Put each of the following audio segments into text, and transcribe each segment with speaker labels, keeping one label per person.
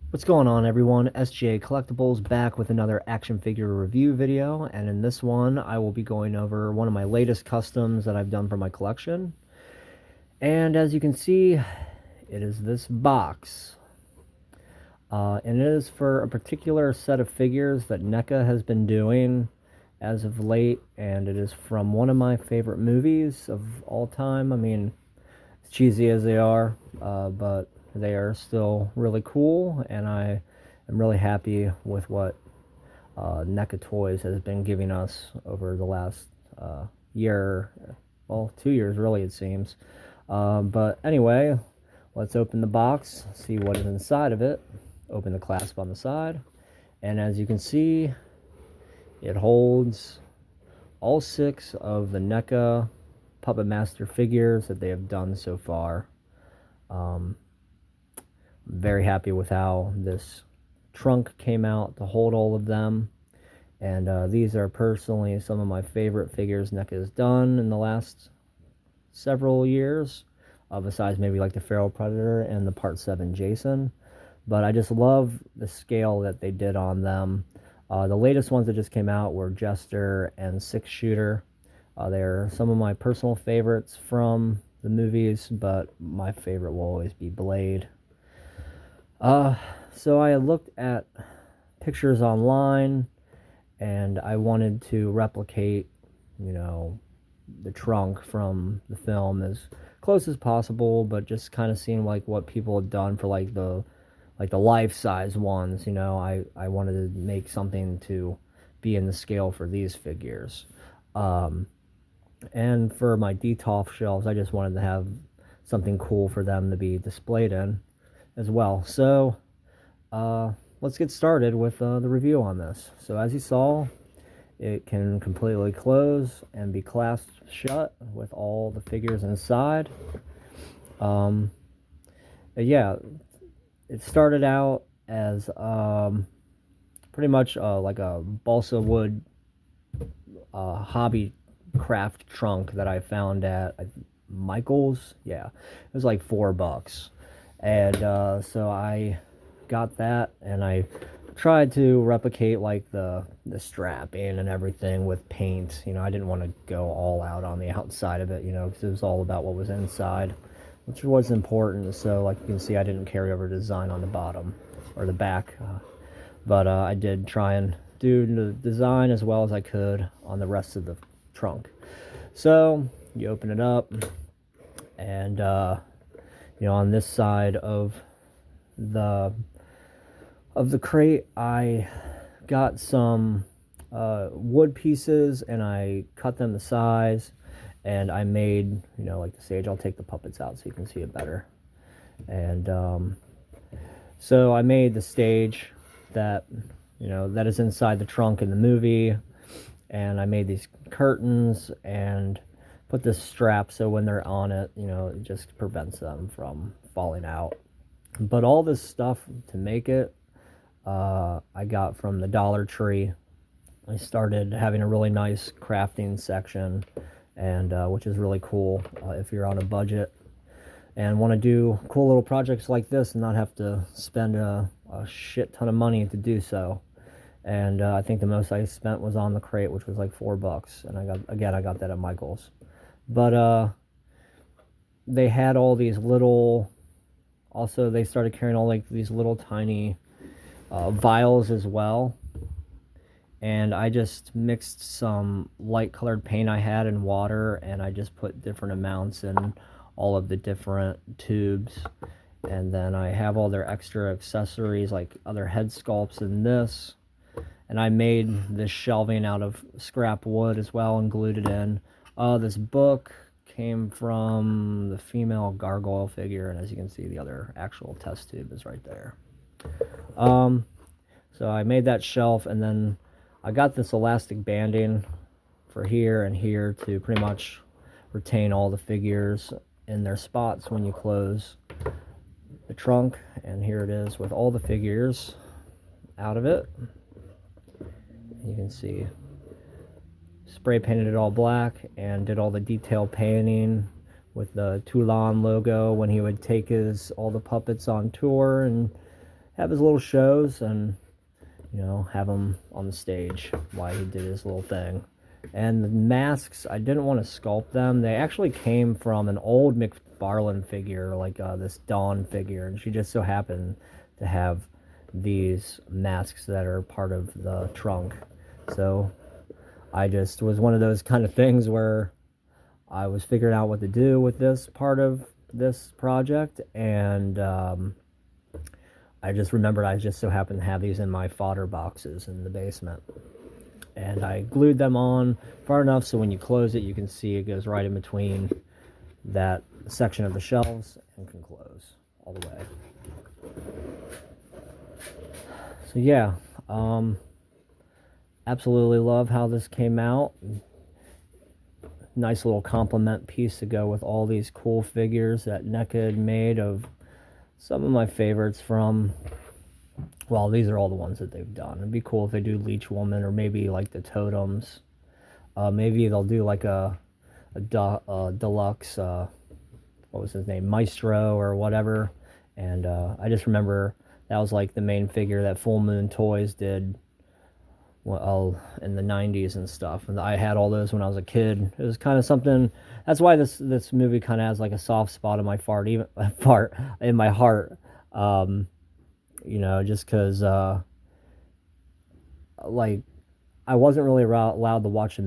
Speaker 1: What's going on, everyone? SGA Collectibles back with another action figure review video, and in this one I will be going over one of my latest customs that I've done for my collection. And as you can see, it is this box. And it is for a particular set of figures that NECA has been doing as of late, and it is from one of my favorite movies of all time. I mean, as cheesy as they are, but they are still really cool, and I am really happy with what NECA Toys has been giving us over the last year, well, 2 years really, it seems. But anyway, let's open the box, see what is inside of it. Open the clasp on the side, and as you can see, it holds all 6 of the NECA Puppet Master figures that they have done so far. Very happy with how this trunk came out to hold all of them. And these are personally some of my favorite figures NECA has done in the last several years, besides maybe like the Feral Predator and the Part 7 Jason. But I just love the scale that they did on them. The latest ones that just came out were Jester and Six Shooter. They're some of my personal favorites from the movies, but my favorite will always be Blade. So I looked at pictures online, and I wanted to replicate, the trunk from the film as close as possible, but just kind of seeing like what people had done for like the life-size ones. I wanted to make something to be in the scale for these figures. And for my DTOF shelves, I just wanted to have something cool for them to be displayed in as well. So let's get started with the review on this. So as you saw, it can completely close and be clasped shut with all the figures inside. Yeah, it started out as pretty much like a balsa wood hobby craft trunk that I found at Michael's. Yeah, it was like $4. And so I got that, and I tried to replicate like the strapping and everything with paint. I didn't want to go all out on the outside of it, because it was all about what was inside, which was important. So like you can see, I didn't carry over design on the bottom or the back, but I did try and do the design as well as I could on the rest of the trunk. So you open it up, and on this side of the crate, I got some wood pieces, and I cut them to size, and I made, like the stage. I'll take the puppets out so you can see it better. And so I made the stage that, that is inside the trunk in the movie, and I made these curtains and put this strap so when they're on it, it just prevents them from falling out. But all this stuff to make it, I got from the Dollar Tree. I started having a really nice crafting section, and which is really cool if you're on a budget and want to do cool little projects like this and not have to spend a shit ton of money to do so. And I think the most I spent was on the crate, which was like $4, and I got that at Michael's. But they had all these little, also they started carrying all like these little tiny vials as well, and I just mixed some light colored paint I had in water, and I just put different amounts in all of the different tubes. And then I have all their extra accessories like other head sculpts in this, and I made this shelving out of scrap wood as well and glued it in. This book came from the female gargoyle figure, and as you can see, the other actual test tube is right there. So I made that shelf, and then I got this elastic banding for here and here to pretty much retain all the figures in their spots when you close the trunk. And here it is with all the figures out of it. You can see spray painted it all black and did all the detail painting with the Toulon logo when he would take all the puppets on tour and have his little shows and, have him on the stage while he did his little thing. And the masks, I didn't want to sculpt them. They actually came from an old McFarlane figure, like this Dawn figure, and she just so happened to have these masks that are part of the trunk. So I just was one of those kind of things where I was figuring out what to do with this part of this project, and I just remembered I just so happened to have these in my fodder boxes in the basement. And I glued them on far enough so when you close it, you can see it goes right in between that section of the shelves and can close all the way. So yeah, absolutely love how this came out. Nice little compliment piece to go with all these cool figures that NECA had made of some of my favorites from, well, these are all the ones that they've done. It'd be cool if they do Leech Woman, or maybe like the totems. Maybe they'll do like a deluxe, what was his name, Maestro or whatever. And I just remember that was like the main figure that Full Moon Toys did, well, in the 90s and stuff. And I had all those when I was a kid. It was kind of something. That's why this movie kind of has like a soft spot in my in my heart. Just because like I wasn't really allowed to watch the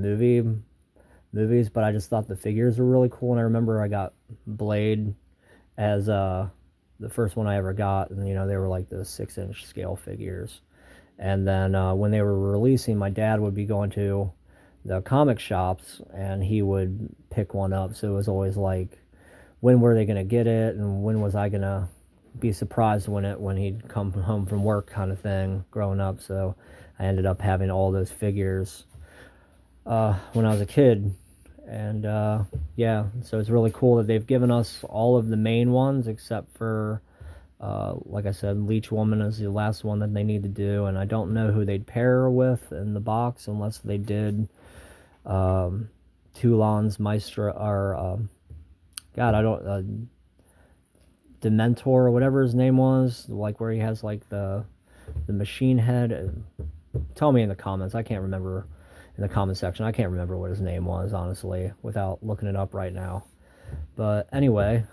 Speaker 1: movies, but I just thought the figures were really cool. And I remember I got Blade as the first one I ever got, and they were like the 6-inch scale figures. And then when they were releasing, my dad would be going to the comic shops and he would pick one up. So it was always like, when were they going to get it, and when was I going to be surprised when he'd come home from work, kind of thing, growing up. So I ended up having all those figures when I was a kid. And yeah, so it's really cool that they've given us all of the main ones except for like I said, Leech Woman is the last one that they need to do, and I don't know who they'd pair her with in the box unless they did Toulon's Maestro, or God, I don't, Dementor or whatever his name was, like where he has like the machine head. Tell me in the comments. I can't remember, in the comment section. I can't remember what his name was, honestly, without looking it up right now. But anyway,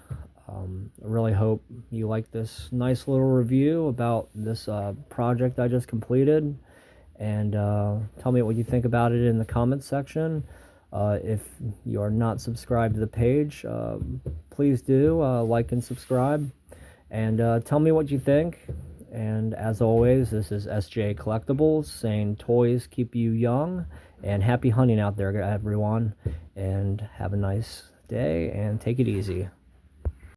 Speaker 1: I really hope you like this nice little review about this project I just completed. And tell me what you think about it in the comments section. If you're not subscribed to the page, please do like and subscribe. And tell me what you think. And as always, this is SJ Collectibles saying toys keep you young. And happy hunting out there, everyone. And have a nice day and take it easy.